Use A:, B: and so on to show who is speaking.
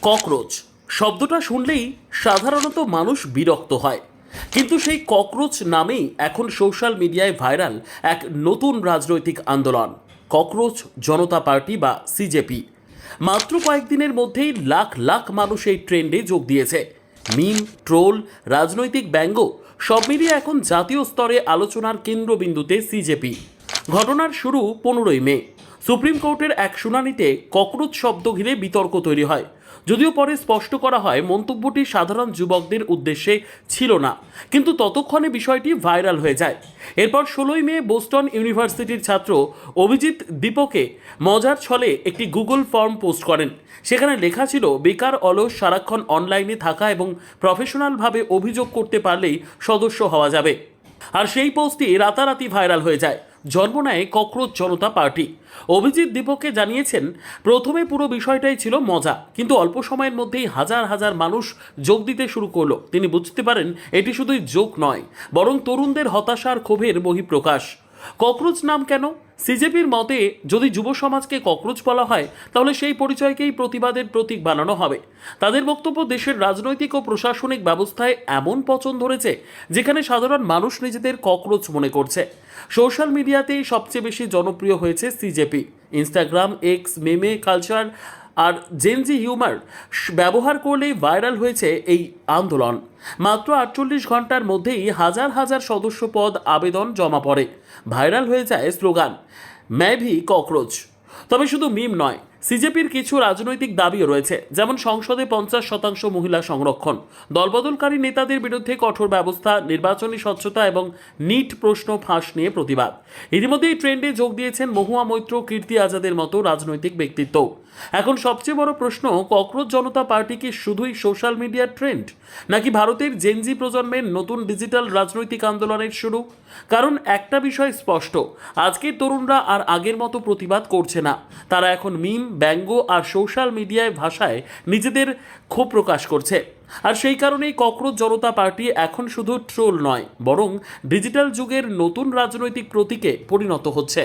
A: Cockroach শব্দটা শুনলেই সাধারণত মানুষ বিরক্ত হয়, কিন্তু সেই ককরোচ নামেই এখন সোশ্যাল মিডিয়ায় ভাইরাল এক নতুন রাজনৈতিক আন্দোলন, ককরোচ জনতা পার্টি বা সিজেপি। মাত্র কয়েকদিনের মধ্যেই লাখ লাখ মানুষ এই ট্রেন্ডে যোগ দিয়েছে। মিম, ট্রোল, রাজনৈতিক ব্যঙ্গ সব মিলিয়ে এখন জাতীয় স্তরে আলোচনার কেন্দ্রবিন্দুতে সিজেপি। ঘটনার শুরু 15ই মে। সুপ্রিম কোর্টের এক শুনানিতে ককরোচ শব্দ ঘিরে বিতর্ক তৈরি হয়। যদিও পরে স্পষ্ট করা হয় মন্তব্যটি সাধারণ যুবকদের উদ্দেশ্যে ছিল না, কিন্তু ততক্ষণে বিষয়টি ভাইরাল হয়ে যায়। এরপর 16ই মে বোস্টন ইউনিভার্সিটির ছাত্র অভিজিৎ দীপকে মজার ছলে একটি গুগল ফর্ম পোস্ট করেন। সেখানে লেখা ছিল, বেকার অলস সারাক্ষণ অনলাইনে থাকা এবং প্রফেশনালভাবে অভিযোগ করতে পারলেই সদস্য হওয়া যাবে। আর সেই পোস্টটি রাতারাতি ভাইরাল হয়ে যায়। জন্ম নেয় ককরোচ জনতা পার্টি। অভিজিৎ দীপককে জানিয়েছেন, প্রথমে পুরো বিষয়টাই ছিল মজা, কিন্তু অল্প সময়ের মধ্যেই হাজার হাজার মানুষ যোগ দিতে শুরু করলো। তিনি বুঝতে পারেন এটি শুধুই জোক নয়, বরং তরুণদের হতাশার ক্ষোভের বহিঃপ্রকাশ। ককরোচ নাম কেন? সিজেপির মতে, যদি যুব সমাজকে ককরোচ বলা হয় তাহলে সেই পরিচয়কেই প্রতিবাদের প্রতীক বানানো হবে। তাদের বক্তব্য, দেশের রাজনৈতিক ও প্রশাসনিক ব্যবস্থায় এমন পচন ধরেছে যেখানে সাধারণ মানুষ নিজেদের ককরোচ মনে করছে। সোশ্যাল মিডিয়াতেই সবচেয়ে বেশি জনপ্রিয় হয়েছে সিজেপি। ইনস্টাগ্রাম, এক্স, মেমে কালচার আর জেনজি হিউমার ব্যবহার করলেই ভাইরাল হয়েছে এই আন্দোলন। মাত্র 48 ঘন্টার মধ্যেই হাজার হাজার সদস্য পদ আবেদন জমা পড়ে। ভাইরাল হয়ে যায় স্লোগান मैं भी ককরোচ। তবে শুধু মিম নয়, সিজেপির কিছু রাজনৈতিক দাবিও রয়েছে, যেমন সংসদে 50% মহিলা সংরক্ষণ, দলবদলকারী নেতাদের বিরুদ্ধে কঠোর ব্যবস্থা, নির্বাচনী স্বচ্ছতা এবং নিট প্রশ্ন ফাঁস নিয়ে প্রতিবাদ। ইতিমধ্যে এই ট্রেন্ডে যোগ দিয়েছেন মহুয়া মৈত্র, কীর্তি আজাদের মতো রাজনৈতিক ব্যক্তিত্ব। এখন সবচেয়ে বড় প্রশ্ন, ককরোচ জনতা পার্টি কি শুধুই সোশ্যাল মিডিয়ার ট্রেন্ড, নাকি ভারতের জেনজি প্রজন্মের নতুন ডিজিটাল রাজনৈতিক আন্দোলনের শুরু? কারণ একটা বিষয় স্পষ্ট, আজকের তরুণরা আর আগের মতো প্রতিবাদ করছে না। তারা এখন মিম, ব্যঙ্গ আর সোশ্যাল মিডিয়ায় ভাষায় নিজেদের ক্ষোভ প্রকাশ করছে। আর সেই কারণেই ককরোচ জনতা পার্টি এখন শুধু ট্রোল নয়, বরং ডিজিটাল যুগের নতুন রাজনৈতিক প্রতীকে পরিণত হচ্ছে।